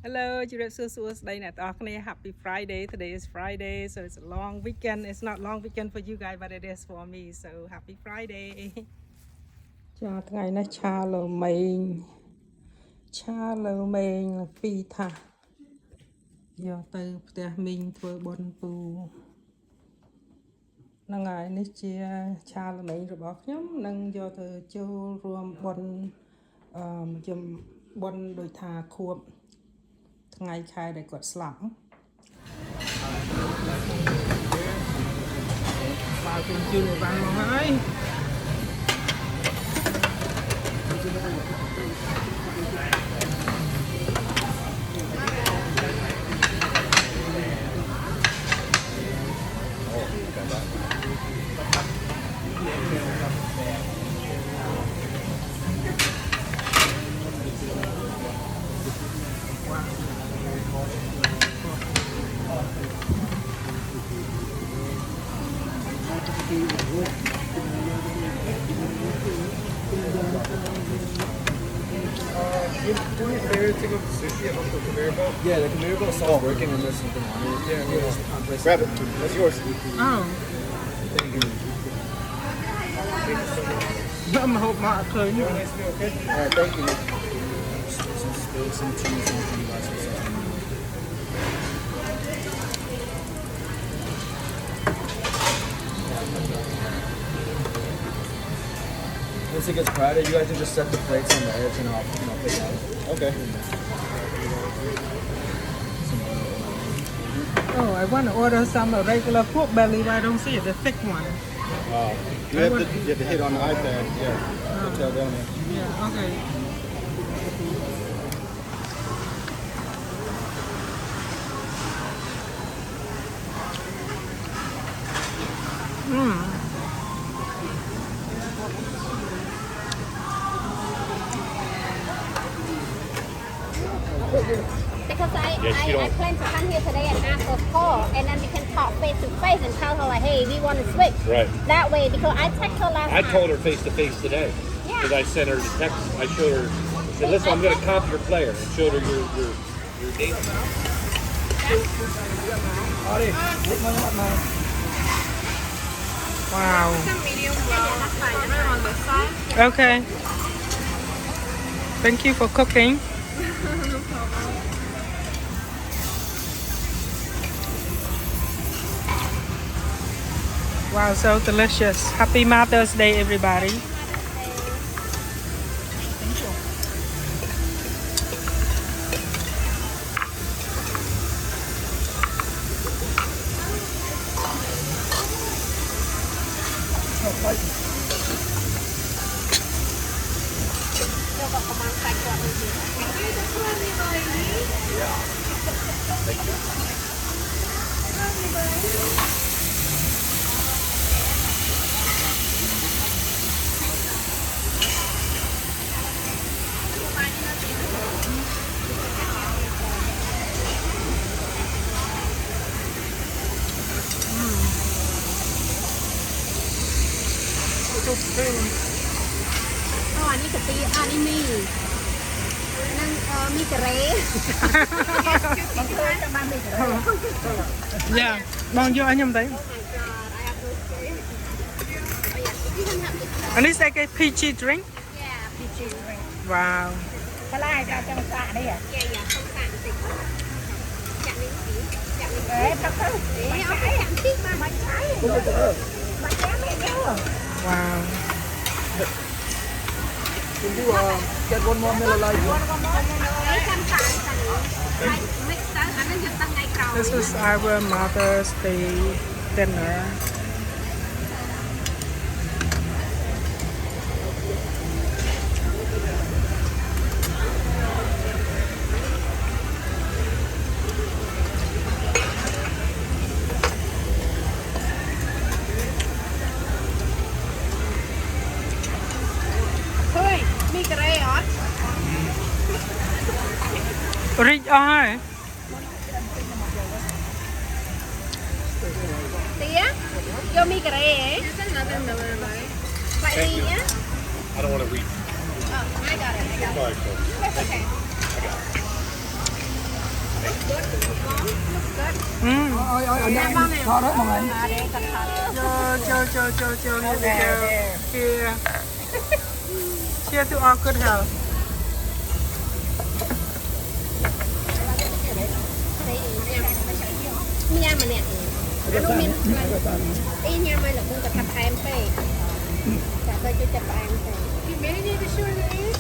Hello ជម្រាបសួរស្ដីអ្នកទាំងអស់គ្នា Happy Friday. Today is Friday, so it's a long weekend. It's not long weekend for you guys, but it is for me. So Happy Friday. ចាថ្ងៃនេះឆាលើមេងពីថាយកទៅផ្ទះមីងធ្វើបុណ្យពូហ្នឹងហើយនេះជាឆាលើមេងរបស់ខ្ញុំនឹងយកទៅចូលរួមបុណ្យខ្ញុំបុណ្យដោយថាខួបថ្ងៃខែដែលគាត់ស្លាប់បើជឿនបានមកហើយ Yeah, the conveyor belt stopped working and there's something on it. Yeah. Grab it. That's yours. Oh. Thank you. I'm hope not clean. Alright, thank you. Some cheese and some last or something. Once it gets crowded, you guys can just set the plates on the edge and I'll pick it out. Okay. Oh, I want to order some regular pork belly, but I don't see it, the thick one. You have to hit on the iPad. Yeah. Tell down there. Yeah, okay. Because I plan to come here today and ask her call, and then we can talk face to face and tell her like, hey, we want to switch. Right. That way, because I texted her last I time. told her face to face today. Yeah. Because I sent her the text. I showed her. I said, listen, I'm going to comp your player. And showed her your date. Wow. Medium well on this side. Okay. Thank you for cooking. Wow, so delicious. Happy Mother's Day, everybody. Oh, I need to be anime. Yeah. Bon, vô anh nhầm đấy. And it's like a peachy drink? Yeah, peachy drink. Wow. Yeah, yeah, không xạ thì. Chặn đi tí. Chặn đi. Đấy, bắt đầu. Đấy, ông phải chặn tiếp mà bánh trái. Bánh trái mẹ nhau. Wow. Can you get one more Miller Lite? This is our Mother's Day dinner. Thôi, mi cà rê hả? Rich ơi. Tía, vô mi cà rê ấy. Vậy đi nhá. I don't want to read. Oh, I got it. Sorry, folks. That's okay. good. Mom, looks good. Ở đây cho đó mọi người. Để cẩn thận. Chill. Here. Cheers to all good health. Nha mà nè. Anh miên. Ý nha mày là cũng có thật em phê. Chả tôi cho chặt em phê. You marinated the short egg?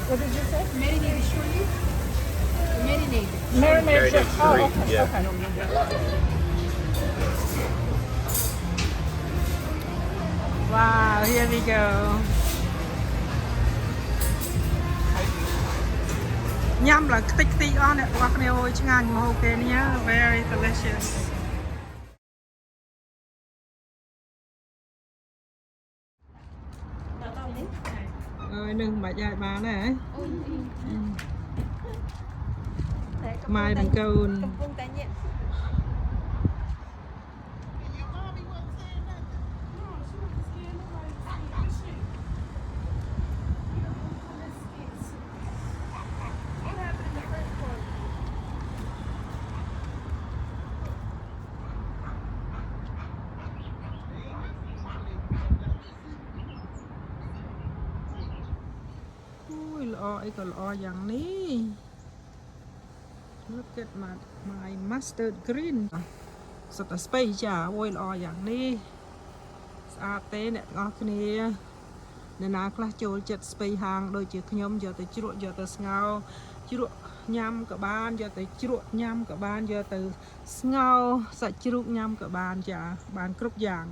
What did you say? Marinated short egg? Marinated. Marinated three. Yeah. Wow, here we go. Nhâm là tích on it. Walk me over to ngang mà ok nhá. Very delicious. Ơi đừng mà dạy bà này. Mai đừng câu. Ui,ល្អអីក៏ល្អយ៉ាងនេះ Look at my mustard green សុទ្ធតែស្ពៃចាអូយល្អយ៉ាងនេះស្អាតទេអ្នកទាំងអស់គ្នាអ្នកណាខ្លះចូលចិត្តស្ពៃហាងដូចជាខ្ញុំយកទៅជ្រក់យកទៅស្ងោរជ្រក់ញ៉ាំក៏បានយកទៅជ្រក់ញ៉ាំក៏បានយកទៅស្ងោរសាច់ជ្រូកញ៉ាំក៏បានចាបានគ្រប់យ៉ាង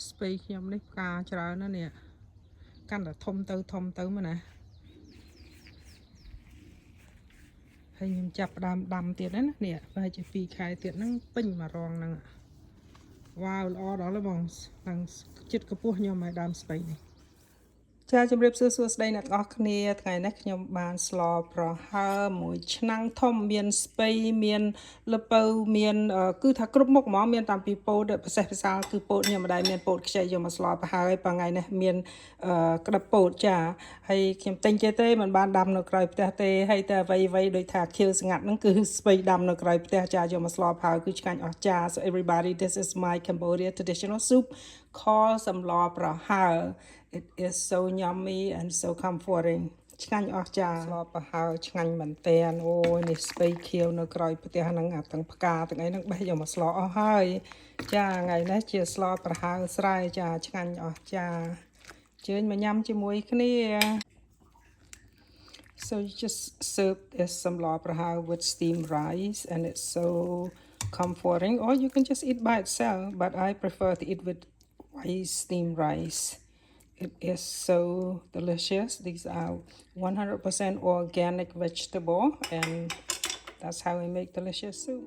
ស្ពៃខ្ញុំនេះផ្កាច្រើនណាស់នេះកាន់តែធំទៅមើលណាហើយខ្ញុំចាប់ផ្ដើមដាំទៀតណានេះប្រហែលជា2ខែទៀតហ្នឹងពេញមួយរងហ្នឹងវ៉ាវល្អដល់ហើយបងឡើងចិត្តកម្ពស់ខ្ញុំឲ្យដើមស្ពៃនេះចាជម្រាបសួស្តីអ្នកទាំងអស់គ្នាថ្ងៃនេះខ្ញុំបានស្លប្រហើរមួយឆ្នាំងធំមានស្ពៃមានលពៅមានគឺថាគ្រប់មុខហ្មងមានតាំងពីពោតពិសេសពិសាលគឺពោតខ្ញុំមិនដែលមានពោតខ្ចីយកមកស្លប្រហើរហើយប៉ុន្តែថ្ងៃនេះមានក្តាប់ពោតចាហើយខ្ញុំទិញទេមិនបានដាំនៅក្រៅផ្ទះទេហើយតែអ្វីដូចថាខៀវស្ងាត់ហ្នឹងគឺស្ពៃដាំនៅក្រៅផ្ទះចាយកមកស្លប្រហើរគឺឆ្ងាញ់អស្ចារ្យ So everybody this is my Cambodia traditional soup called សម្លប្រហើរIt is so yummy and so comforting ឆ្ងាញ់អស្ចារ្យស្លប្រហើរឆ្ងាញ់មែនទែនអូយនេះស្ពៃខៀវនៅក្រោយផ្ទះហ្នឹងអាទាំងផ្កាទាំងអីហ្នឹងបេះយកមកស្លអស់ហើយចាថ្ងៃនេះជាស្លប្រហើរស្រែចាឆ្ងាញ់អស្ចារ្យជើញមកញ៉ាំជាមួយគ្នា So you just serve this samla prahar with steamed rice and it's so comforting or you can just eat by itself but I prefer to eat with rice steamed rice It is so delicious. These are 100% organic vegetable and that's how we make delicious soup.